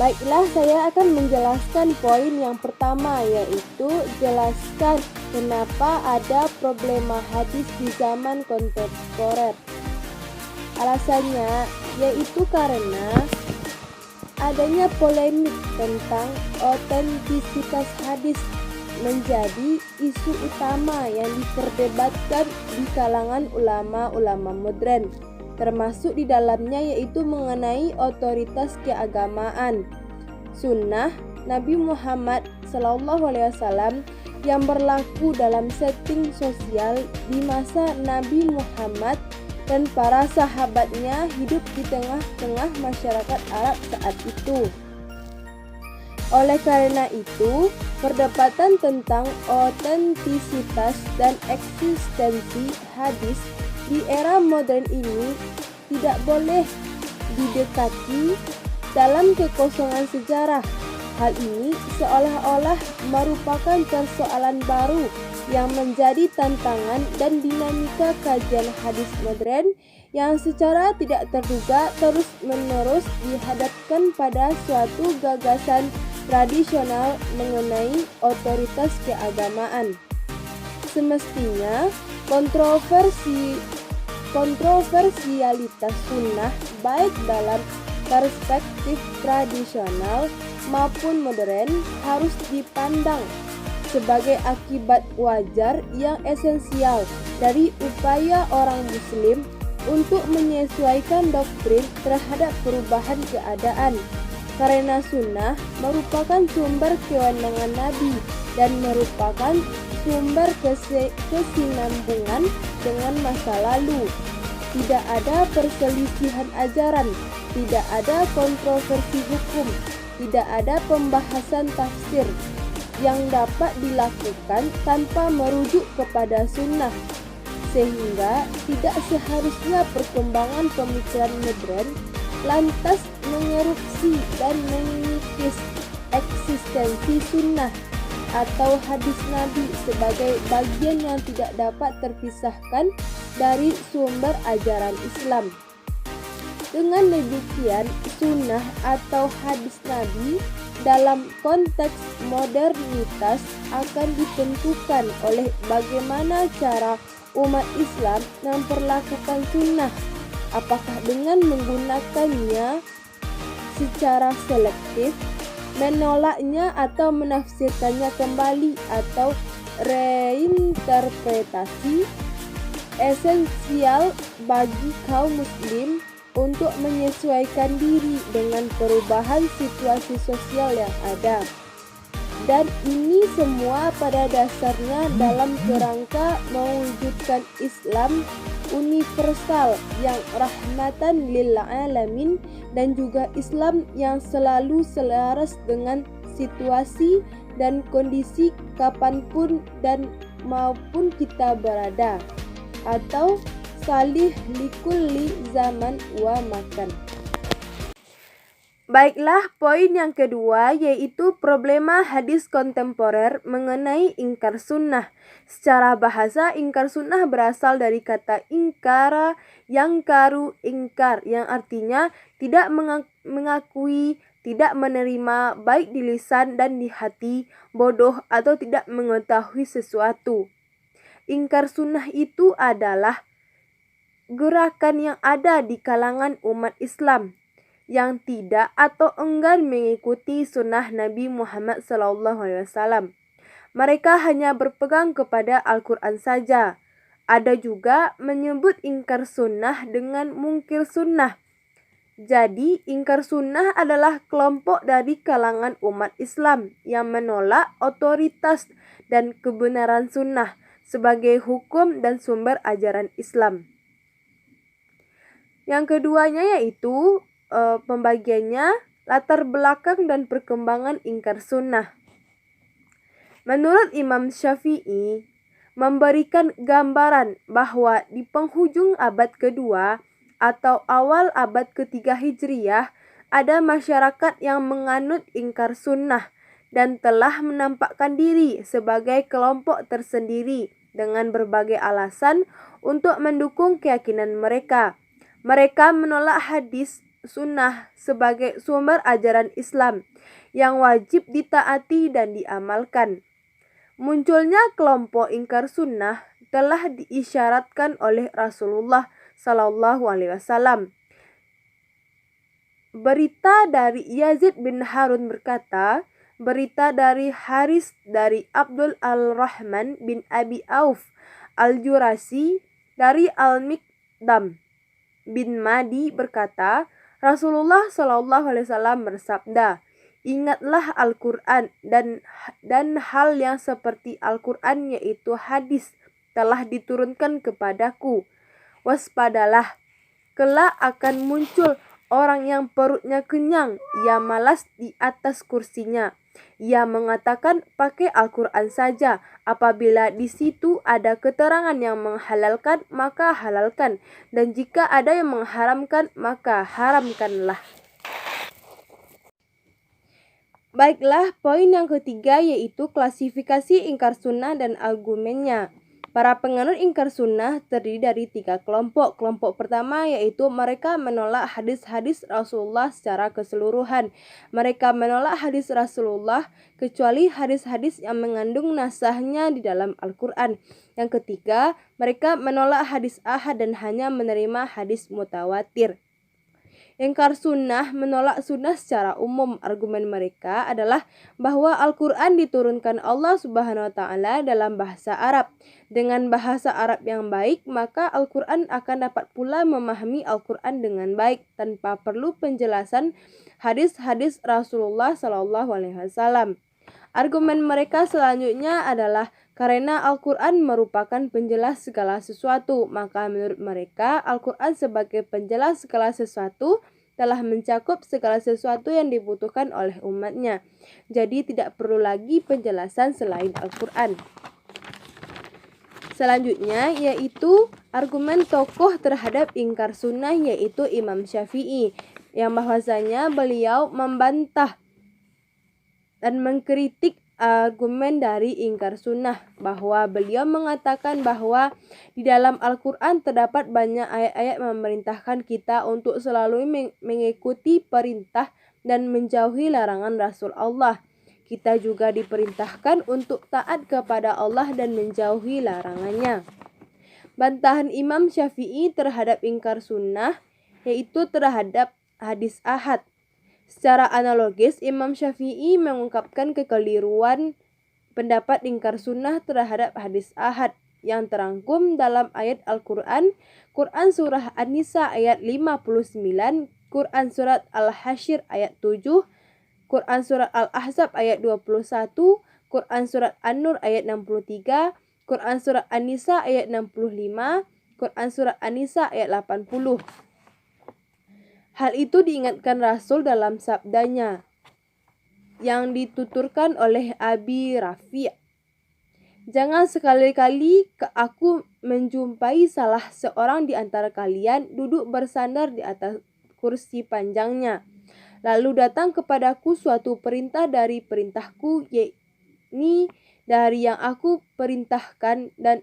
Baiklah, saya akan menjelaskan poin yang pertama, yaitu jelaskan kenapa ada problema hadis di zaman kontemporer. Alasannya yaitu karena adanya polemik tentang otentisitas hadis menjadi isu utama yang diperdebatkan di kalangan ulama-ulama modern, termasuk di dalamnya yaitu mengenai otoritas keagamaan. Sunnah Nabi Muhammad SAW yang berlaku dalam setting sosial di masa Nabi Muhammad dan para sahabatnya hidup di tengah-tengah masyarakat Arab saat itu. Oleh karena itu, perdebatan tentang otentisitas dan eksistensi hadis di era modern ini tidak boleh didekati dalam kekosongan sejarah. Hal ini seolah-olah merupakan persoalan baru yang menjadi tantangan dan dinamika kajian hadis modern yang secara tidak terduga terus-menerus dihadapkan pada suatu gagasan tradisional mengenai otoritas keagamaan. Semestinya, kontroversialitas sunnah baik dalam perspektif tradisional maupun modern harus dipandang sebagai akibat wajar yang esensial dari upaya orang Muslim untuk menyesuaikan doktrin terhadap perubahan keadaan. Karena sunnah merupakan sumber kewenangan Nabi dan merupakan sumber kesinambungan dengan masa lalu. Tidak ada perselisihan ajaran, tidak ada kontroversi hukum, tidak ada pembahasan tafsir yang dapat dilakukan tanpa merujuk kepada sunnah, sehingga tidak seharusnya perkembangan pemikiran modern lantas mengerupsi dan mengikis eksistensi sunnah atau hadis Nabi sebagai bagian yang tidak dapat terpisahkan dari sumber ajaran Islam. Dengan demikian, sunnah atau hadis Nabi dalam konteks modernitas akan ditentukan oleh bagaimana cara umat Islam memperlakukan sunnah, apakah dengan menggunakannya secara selektif, menolaknya atau menafsirkannya kembali, atau reinterpretasi. Esensial bagi kaum muslim untuk menyesuaikan diri dengan perubahan situasi sosial yang ada. Dan ini semua pada dasarnya dalam kerangka mewujudkan Islam universal yang rahmatan lil alamin dan juga Islam yang selalu selaras dengan situasi dan kondisi kapanpun dan maupun kita berada, atau salih likulli zaman wa makan. Baiklah, poin yang kedua yaitu problema hadis kontemporer mengenai ingkar sunnah. Secara bahasa, ingkar sunnah berasal dari kata ingkara, yang karu, ingkar, yang artinya tidak mengakui, tidak menerima baik di lisan dan di hati, bodoh atau tidak mengetahui sesuatu. Ingkar sunnah itu adalah gerakan yang ada di kalangan umat Islam yang tidak atau enggan mengikuti sunnah Nabi Muhammad SAW. Mereka hanya berpegang kepada Al-Quran saja. Ada juga menyebut ingkar sunnah dengan mungkir sunnah. Jadi, ingkar sunnah adalah kelompok dari kalangan umat Islam yang menolak otoritas dan kebenaran sunnah sebagai hukum dan sumber ajaran Islam. Yang keduanya yaitu pembagiannya latar belakang dan perkembangan ingkar sunnah. Menurut Imam Syafi'i, memberikan gambaran bahwa di penghujung abad kedua atau awal abad ketiga Hijriyah ada masyarakat yang menganut ingkar sunnah dan telah menampakkan diri sebagai kelompok tersendiri dengan berbagai alasan untuk mendukung keyakinan mereka. Mereka menolak hadis sunnah sebagai sumber ajaran Islam yang wajib ditaati dan diamalkan. Munculnya kelompok ingkar sunnah telah diisyaratkan oleh Rasulullah Shallallahu Alaihi Wasallam. Berita dari Yazid bin Harun berkata, berita dari Haris dari Abdul al-Rahman bin Abi Auf al-Jurasi dari Al-Miqdam bin Madi berkata, Rasulullah Shallallahu Alaihi Wasallam bersabda, ingatlah Al-Quran dan hal yang seperti Al-Quran yaitu hadis telah diturunkan kepadaku. Waspadalah, kelak akan muncul orang yang perutnya kenyang, ia malas di atas kursinya. Ia mengatakan pakai Al-Quran saja. Apabila di situ ada keterangan yang menghalalkan, maka halalkan. Dan jika ada yang mengharamkan, maka haramkanlah. Baiklah, poin yang ketiga yaitu klasifikasi ingkar sunnah dan argumennya. Para penganut ingkar sunnah terdiri dari 3 kelompok. Kelompok pertama yaitu mereka menolak hadis-hadis Rasulullah secara keseluruhan. Mereka menolak hadis Rasulullah kecuali hadis-hadis yang mengandung nasahnya di dalam Al-Quran. Yang ketiga, mereka menolak hadis ahad dan hanya menerima hadis mutawatir. Ingkar sunnah menolak sunnah secara umum. Argumen mereka adalah bahwa Al-Quran diturunkan Allah Subhanahu wa Ta'ala dalam bahasa Arab. Dengan bahasa Arab yang baik, maka Al-Quran akan dapat pula memahami Al-Quran dengan baik tanpa perlu penjelasan hadis-hadis Rasulullah Sallallahu Alaihi Wasallam. Argumen mereka selanjutnya adalah karena Al-Quran merupakan penjelas segala sesuatu, maka menurut mereka Al-Quran sebagai penjelas segala sesuatu telah mencakup segala sesuatu yang dibutuhkan oleh umatnya. Jadi tidak perlu lagi penjelasan selain Al-Quran. Selanjutnya yaitu argumen tokoh terhadap ingkar sunnah yaitu Imam Syafi'i, yang bahwasanya beliau membantah dan mengkritik argumen dari ingkar sunnah, bahwa beliau mengatakan bahwa di dalam Al-Quran terdapat banyak ayat-ayat memerintahkan kita untuk selalu mengikuti perintah dan menjauhi larangan Rasul Allah. Kita juga diperintahkan untuk taat kepada Allah dan menjauhi larangannya. Bantahan Imam Syafi'i terhadap ingkar sunnah yaitu terhadap hadis ahad. Secara analogis, Imam Syafi'i mengungkapkan kekeliruan pendapat ingkar sunnah terhadap hadis ahad yang terangkum dalam ayat Al-Quran, Quran Surah An-Nisa ayat 59, Quran Surat Al-Hasyr ayat 7, Quran Surat Al-Ahzab ayat 21, Quran Surat An-Nur ayat 63, Quran Surat An-Nisa ayat 65, Quran Surat An-Nisa ayat 80. Hal itu diingatkan Rasul dalam sabdanya yang dituturkan oleh Abi Rafi'. Jangan sekali-kali aku menjumpai salah seorang di antara kalian duduk bersandar di atas kursi panjangnya. Lalu datang kepadaku suatu perintah dari perintahku, yakni dari yang aku perintahkan dan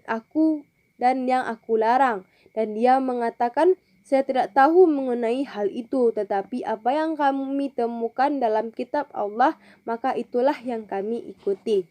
yang aku larang. Dan dia mengatakan, saya tidak tahu mengenai hal itu, tetapi apa yang kami temukan dalam kitab Allah, maka itulah yang kami ikuti.